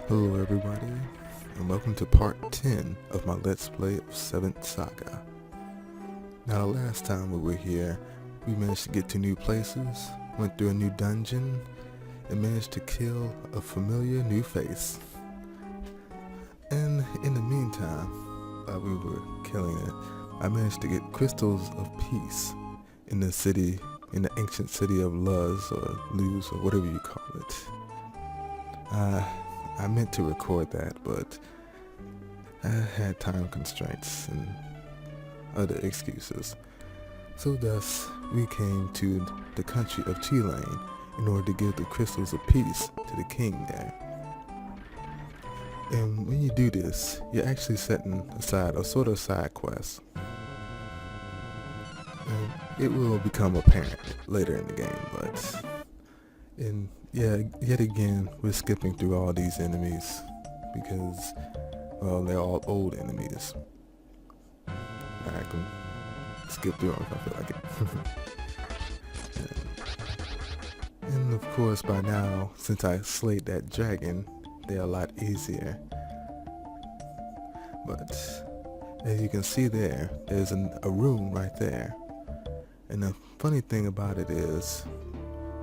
Hello everybody, and welcome to part 10 of my Let's Play of 7th Saga. Now the last time we were here, we managed to get to new places, went through a new dungeon, and managed to kill a familiar new face. And in the meantime, while we were killing it, I managed to get crystals of peace in the ancient city of Luz or Luz or whatever you call it. I meant to record that, but I had time constraints and other excuses. So thus, we came to the country of Chilane in order to give the crystals of peace to the king there. And when you do this, you're actually setting aside a sort of side quest. And it will become apparent later in the game, but yet again, we're skipping through all these enemies because, well, they're all old enemies. I can skip through them if I feel like it. and of course, by now, since I slayed that dragon, they're a lot easier. But as you can see there, there's a room right there. And the funny thing about it is,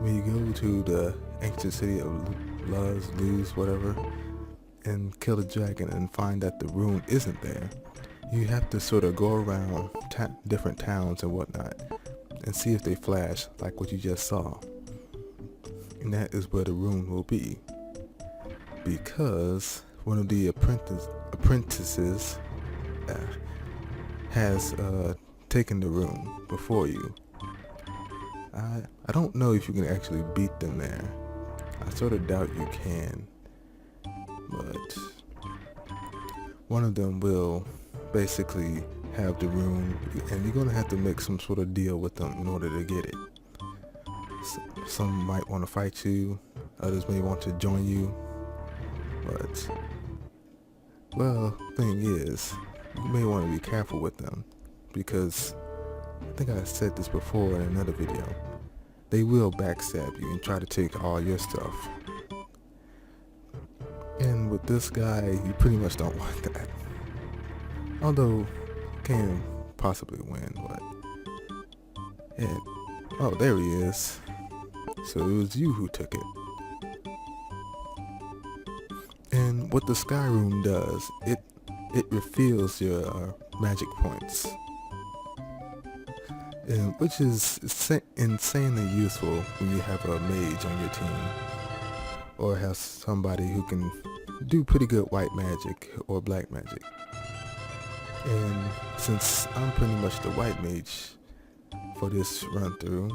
when you go to the ancient city of Luz, whatever, and kill the dragon and find that the rune isn't there, you have to sort of go around different towns and whatnot and see if they flash like what you just saw. And that is where the rune will be, because one of the apprentices has taken the rune before you. I don't know if you can actually beat them there. I sort of doubt you can, but one of them will basically have the rune, and you're going to have to make some sort of deal with them in order to get it. Some might want to fight you, others may want to join you, but, well, thing is, you may want to be careful with them, because I think I said this before in another video. They will backstab you and try to take all your stuff. And with this guy, you pretty much don't want that. Although, you can possibly win, but yeah. Oh, there he is. So it was you who took it. And what the Sky Rune does, it refills your magic points. And which is insanely useful when you have a mage on your team, or have somebody who can do pretty good white magic or black magic. And since I'm pretty much the white mage for this run through,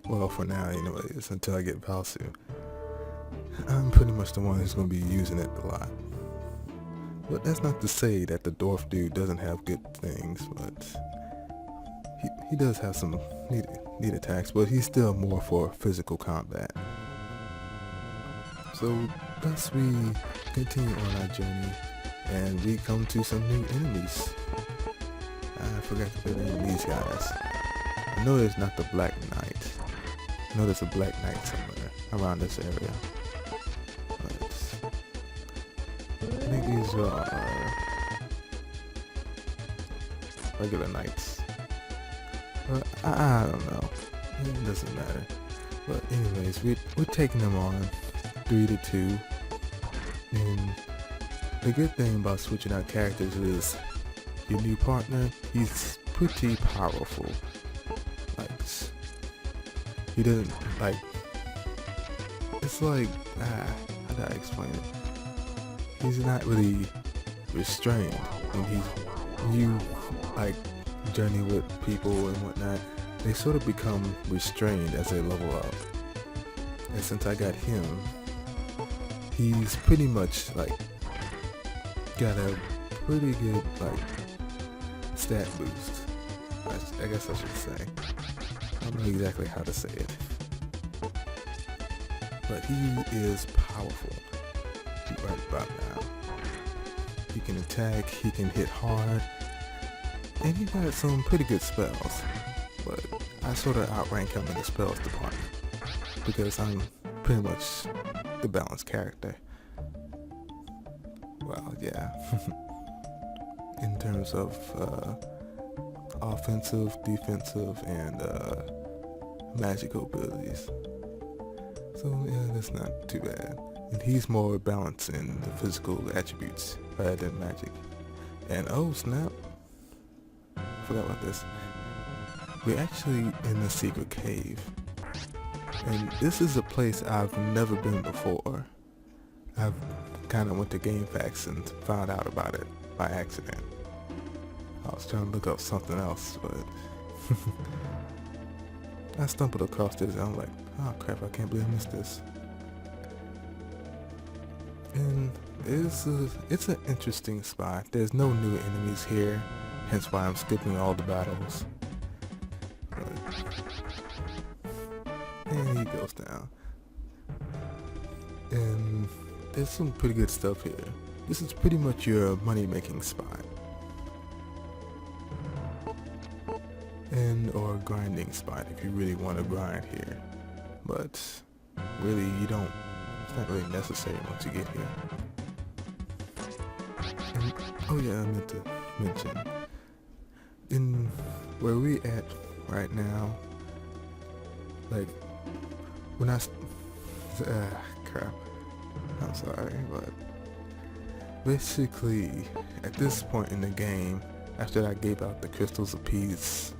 well, for now anyways, until I get Laosu, I'm pretty much the one who's going to be using it a lot. But that's not to say that the dwarf dude doesn't have good things, but he does have some neat attacks, but he's still more for physical combat. So thus we continue on our journey, and we come to some new enemies. I forgot the name of these guys. I know there's not the Black Knight. I know there's a Black Knight somewhere around this area. But I think these are regular knights. But I don't know. It doesn't matter. But anyways, we're taking them on 3-2. And the good thing about switching out characters is your new partner, he's pretty powerful. Like, he doesn't, like, it's like, how do I explain it? He's not really restrained when you like journey with people and whatnot. They sort of become restrained as they level up. And since I got him, he's pretty much like got a pretty good like stat boost. I guess I should say. I don't know exactly how to say it, but he is powerful right about now. He can attack, he can hit hard, and he got some pretty good spells, but I sort of outrank him in the spells department because I'm pretty much the balanced character. Well, yeah. In terms of offensive, defensive, and magical abilities. So yeah, that's not too bad. And he's more balanced in the physical attributes rather than magic. And oh snap, forgot about this. We're actually in a secret cave. And this is a place I've never been before. I've kind of went to GameFAQs and found out about it by accident. I was trying to look up something else, but I stumbled across this and I'm like, oh crap, I can't believe I missed this. And it's an interesting spot. There's no new enemies here, hence why I'm skipping all the battles. And he goes down. And there's some pretty good stuff here. This is pretty much your money-making spot. And or grinding spot if you really want to grind here. But really you don't, it's not really necessary once you get here. And, oh yeah, I meant to mention, in where we at right now, like when I crap, I'm sorry, but basically at this point in the game, after I gave out the crystals of peace,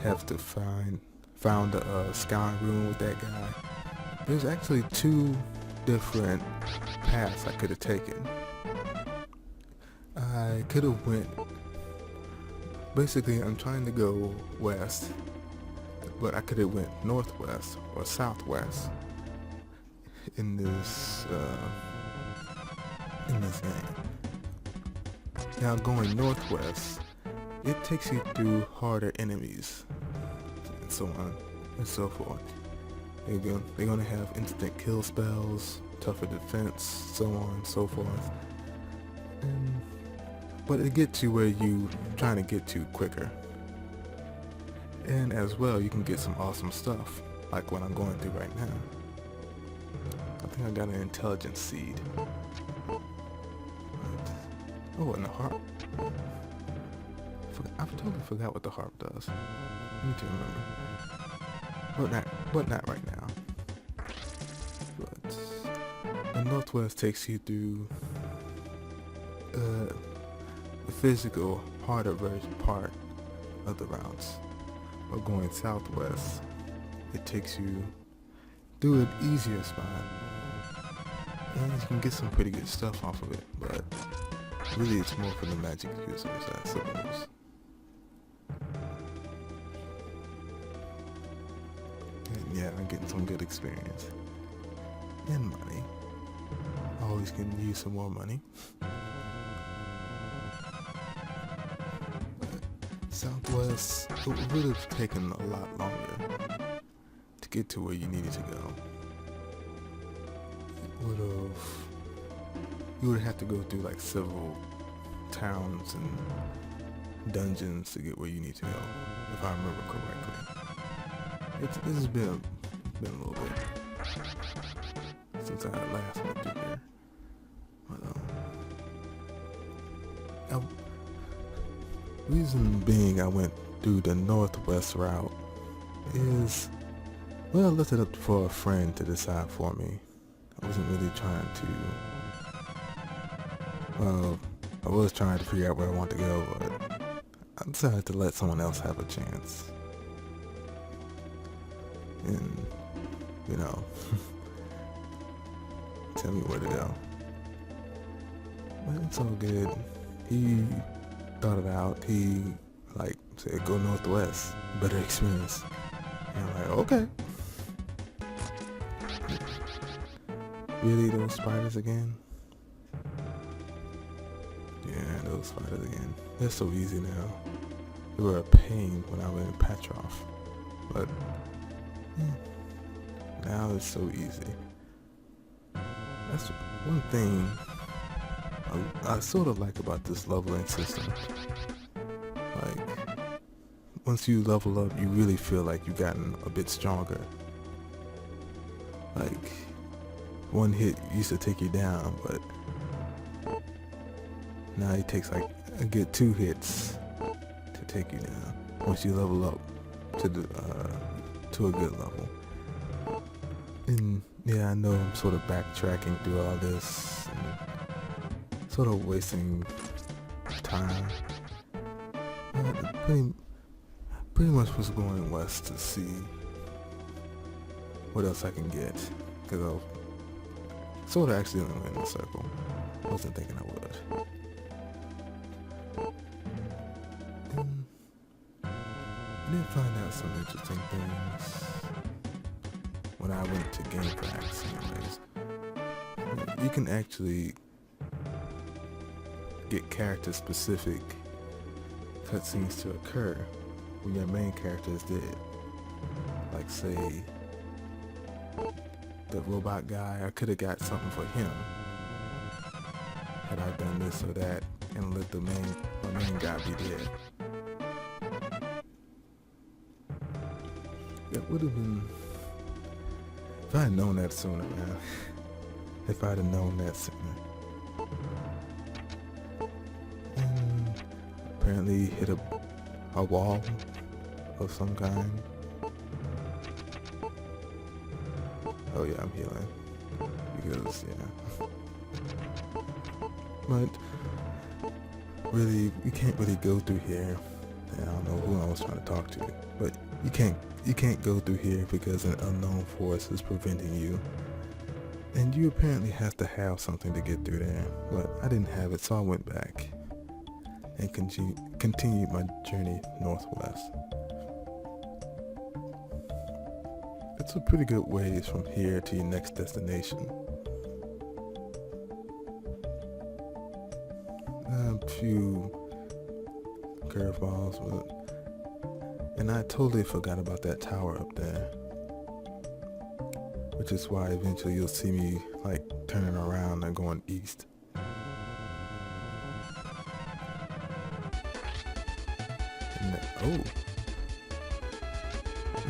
have to found a sky room with that guy. There's actually two different paths I could have taken. I could have went, basically I'm trying to go west, but I could have went northwest or southwest in this game. Now going northwest, it takes you through harder enemies and so on and so forth. They're gonna have instant kill spells, tougher defense, so on and so forth. But it gets you where you trying to get to quicker. And as well, you can get some awesome stuff, like what I'm going through right now. I think I got an intelligence seed. Oh, and the harp. I totally forgot what the harp does. I need to remember. But not right now. But the northwest takes you through the physical, harder version part of the routes. Or going southwest, it takes you through an easier spot. And you can get some pretty good stuff off of it, but really it's more for the magic users, I suppose. And yeah, I'm getting some good experience. And money. Always can use some more money. Southwest, it would have taken a lot longer to get to where you needed to go. You would have to go through like several towns and dungeons to get where you need to go, if I remember correctly. This has been a little bit since I last went through here. But reason being I went through the northwest route is, well, I left it up for a friend to decide for me. I wasn't really trying to, I was trying to figure out where I want to go, but I decided to let someone else have a chance. And, you know, tell me where to go. But it's all good. He thought it out. He said go northwest, better experience. And I'm like, okay. Really, those spiders again? Yeah, those spiders again. They're so easy now. They were a pain when I went in Petrov, but now it's so easy. That's one thing I sort of like about this leveling system. Like, once you level up, you really feel like you've gotten a bit stronger. Like, one hit used to take you down, but now he takes like a good 2 hits to take you down once you level up to a good level. And yeah, I know I'm sort of backtracking through all this and sort of wasting time. But pretty much was going west to see what else I can get, because I was sort of accidentally went in a circle. I wasn't thinking I would. And I did find out some interesting things when I went to Game Facts anyways. You can actually get character specific cutscenes to occur when your main character is dead. Like say the robot guy, I could have got something for him had I done this or that and let my main guy be dead. That would have been, if I had known that sooner, man. If I'd have known that sooner. And apparently hit a wall of some kind. Oh yeah, I'm healing. Because, yeah. But, really, you can't really go through here. I don't know who I was trying to talk to. But you can't go through here because an unknown force is preventing you. And you apparently have to have something to get through there. But I didn't have it, so I went back and continued my journey northwest. It's a pretty good ways from here to your next destination. A few curveballs, and I totally forgot about that tower up there. Which is why eventually you'll see me like turning around and going east. And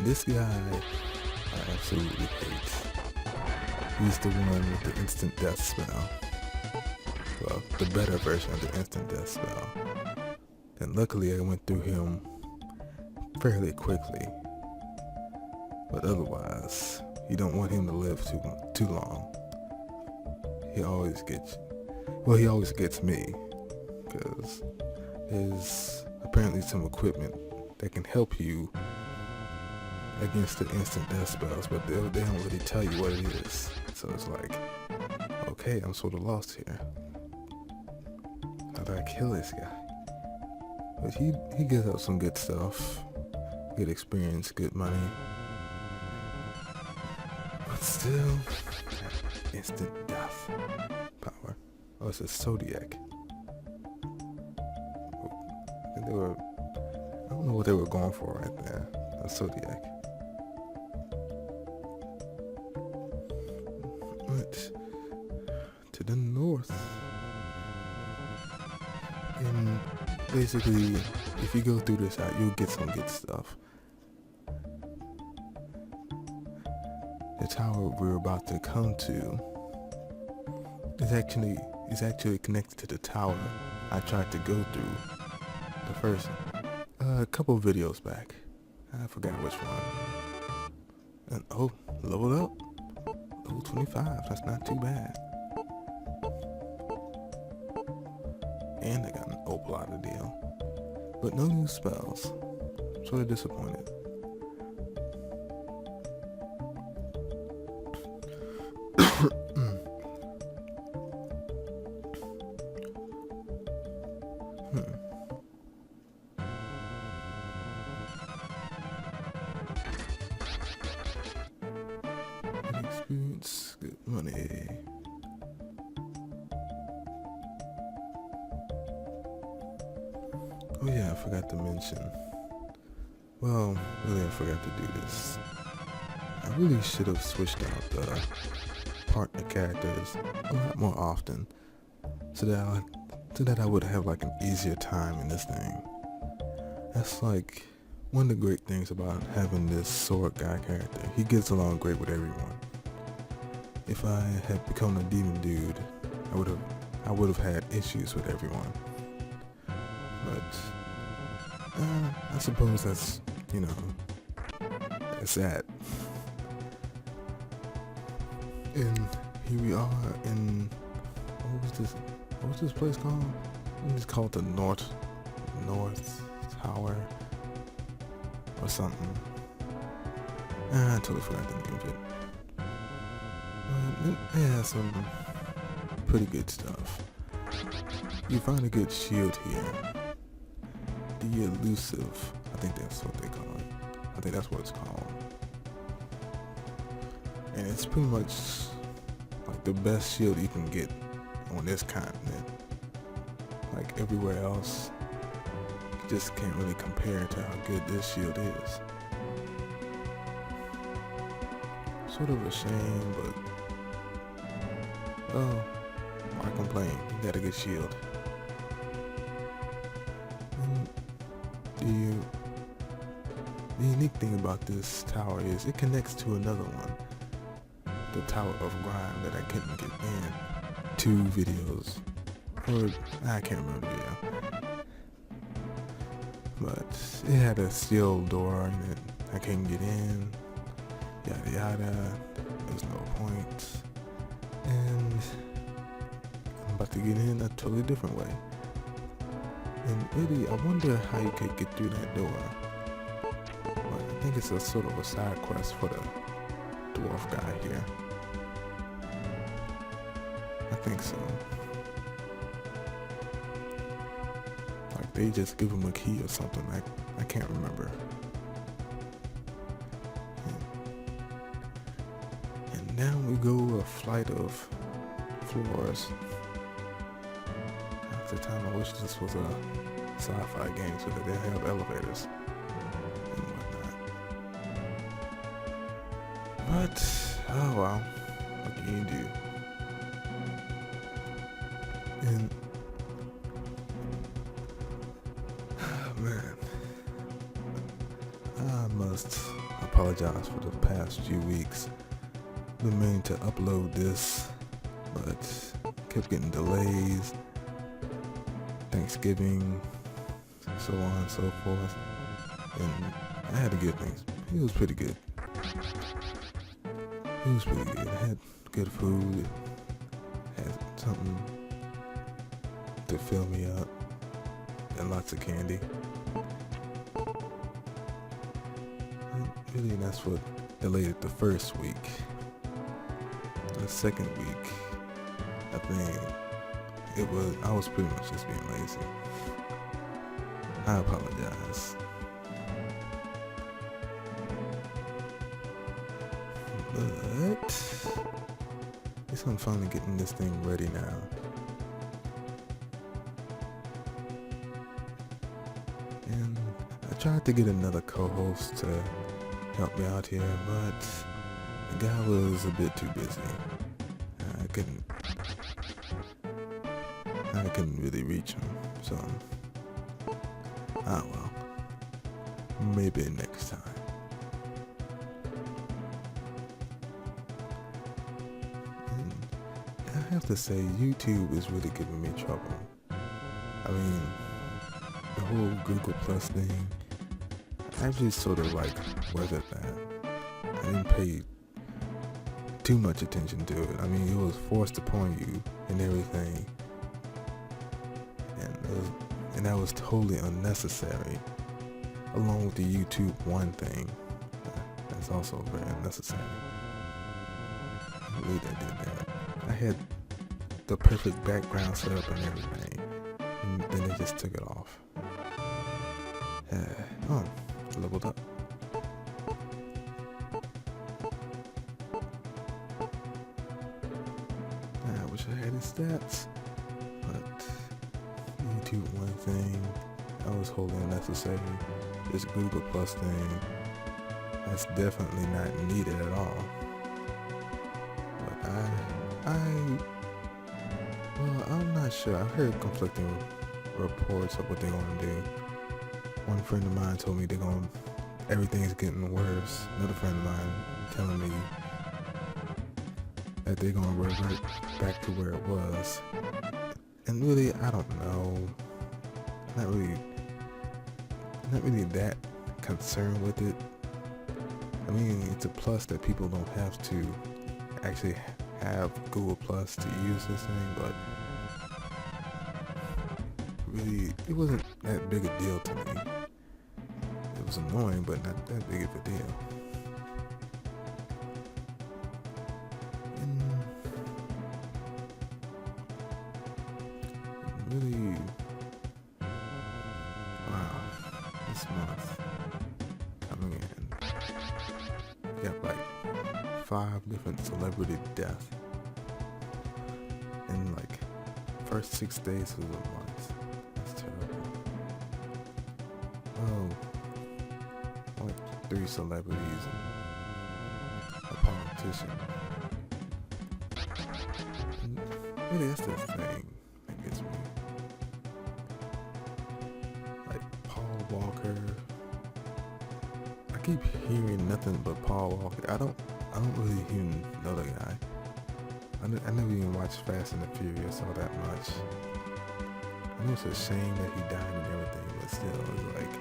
this guy I absolutely hate. He's the one with the instant death spell. Well, the better version of the instant death spell. And luckily I went through him fairly quickly. But otherwise, you don't want him to live too long. He always gets me, because there's apparently some equipment that can help you against the instant death spells, but they don't really tell you what it is. So it's like, okay, I'm sort of lost here. How do I kill this guy? But he gives out some good stuff, good experience, good money. But still, instant death power. Oh, it's a Zodiac. I don't know what they were going for right there. A Zodiac. But to the north. And basically, if you go through this out, you'll get some good stuff. The tower we're about to come to is actually connected to the tower I tried to go through the first couple videos back. I forgot which one. And oh, leveled up. Level 25. That's not too bad. And I got an opal out of the deal. But no new spells. Sort of disappointed. Experience, good money. Oh yeah, I forgot to mention. Well, really I forgot to do this. I really should have switched out the partner characters a lot more often, so that I would have like an easier time in this thing. That's like one of the great things about having this sword guy character. He gets along great with everyone. if I had become a demon dude, I would have had issues with everyone. But I suppose that's that's that. And here we are in what was this place called? It's called the North Tower or something. I totally forgot the name of it. But it has some pretty good stuff. You find a good shield here. The elusive, I think that's what they call it. I think that's what it's called. And it's pretty much like the best shield you can get on this continent. Like everywhere else, you just can't really compare to how good this shield is. Sort of a shame, but oh, why complain? You got a good shield. And the unique thing about this tower is it connects to another one, the Tower of Grime, that I couldn't get in 2 videos, or I can't remember the video, but it had a steel door in it. I couldn't get in, yada yada. There's no point, and I'm about to get in a totally different way. And really, I wonder how you could get through that door. But I think it's a sort of a side quest for the dwarf guy here. I think so. Like they just give him a key or something. I can't remember. And now we go a flight of floors. At the time, I wish this was a sci-fi game so that they have elevators and whatnot. But oh well, what can you do? And man, I must apologize for the past few weeks. Been meaning to upload this, but kept getting delays. Thanksgiving, so on and so forth, and I had to get things. It was pretty good. It was pretty good. I had good food. It had something to fill me up, and lots of candy. And really, that's what delayed it the first week. The second week, I think I was pretty much just being lazy. I apologize. But at least I'm finally getting this thing ready now. And I tried to get another co-host to help me out here, but the guy was a bit too busy. I couldn't really reach him, so well, maybe next time. And I have to say, YouTube is really giving me trouble. I mean, the whole Google Plus thing, I just sort of like weathered that. I didn't pay too much attention to it. I mean, it was forced upon you and everything. And that was totally unnecessary, along with the YouTube One thing. That's also very unnecessary. I really did that. I had the perfect background set up and everything, and then they just took it off. Leveled up. I wish I had his stats, but YouTube One thing, that was wholly unnecessary. This Google Plus thing, that's definitely not needed at all. But I'm not sure. I heard conflicting reports of what they're gonna do. One friend of mine told me everything's getting worse. Another friend of mine telling me that they're gonna revert back to where it was. And really, I don't know. Not really, not really that concerned with it. I mean, it's a plus that people don't have to actually have Google Plus to use this thing, but really, it wasn't that big a deal to me. It was annoying, but not that big of a deal. And really, wow, this month coming in, we got like 5 different celebrity deaths in like first 6 days of the month. That's terrible. Oh, like 3 celebrities and a politician. And really, that's the thing that gets me. Like Paul Walker. I keep hearing nothing but Paul Walker. I don't really even know the guy. I never even watched Fast and the Furious all that much. I know it's a shame that he died and everything, but still, it's like,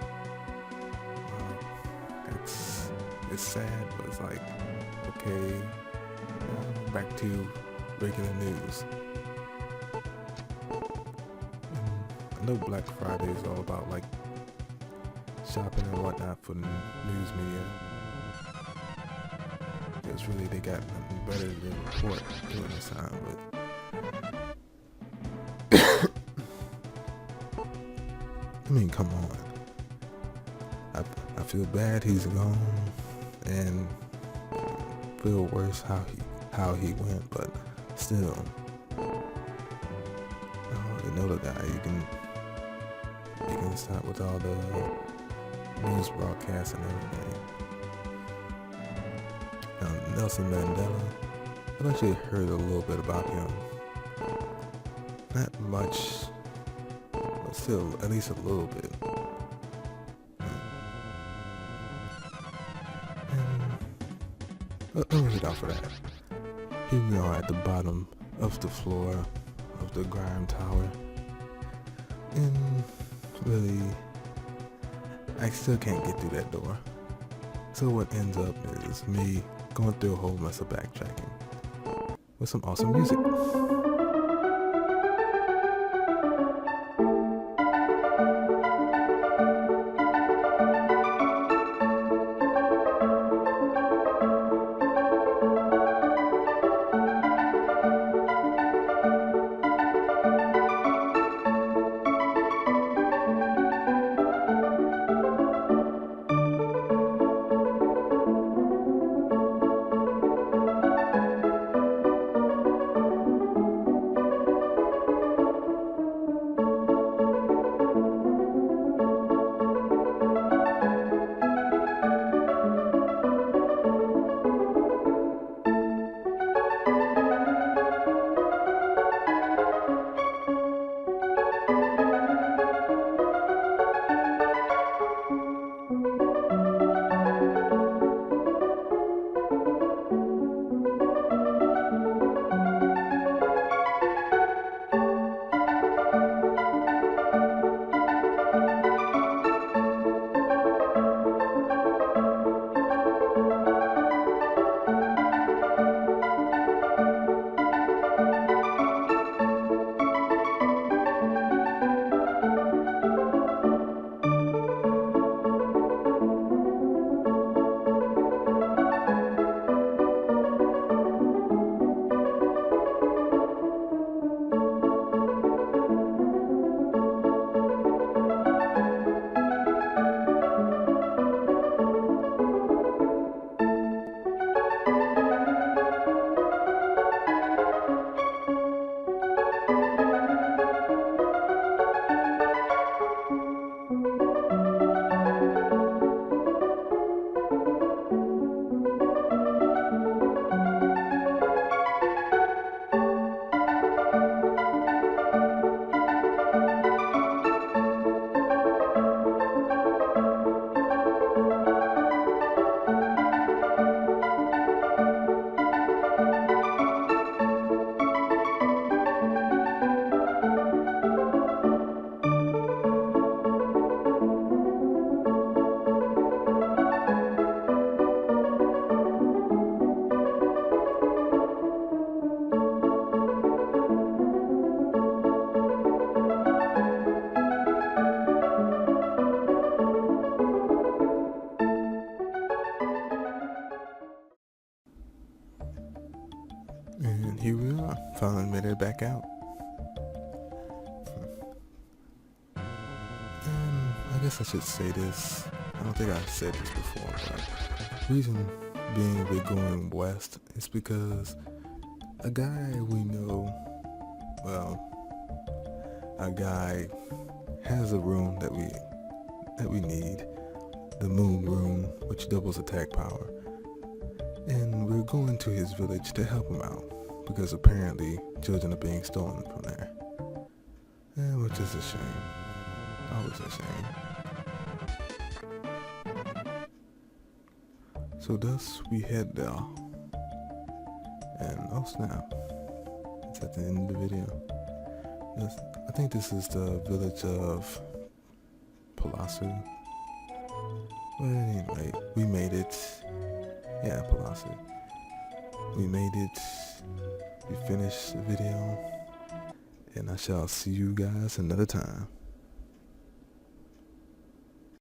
it's sad, but it's like, okay, back to regular news. I know Black Friday is all about like shopping and whatnot for the news media. Because really they got nothing better than report during this time, but I mean, come on. I feel bad he's gone, and feel worse how he went, but still, you know the guy. You can start with all the news broadcasts and everything. Nelson Mandela. I've actually heard a little bit about him. Not much, but still, at least a little bit. And let me hit off of that. Here we are at the bottom of the floor of the Grime Tower. And really, I still can't get through that door. So what ends up is me going through a whole mess of backtracking with some awesome music. And here we are, finally made it back out. And I guess I should say this. I don't think I've said this before, but reason being we're going west is because a guy we know, well, a guy has a room that we need, the moon room, which doubles attack power. And we're going to his village to help him out, because apparently children are being stolen from there. And which is a shame. Always a shame. So thus we head there. And oh snap. It's at the end of the video. I think this is the village of Laosu. But anyway, we made it. Yeah, Laosu. We made it. We finished the video. And I shall see you guys another time.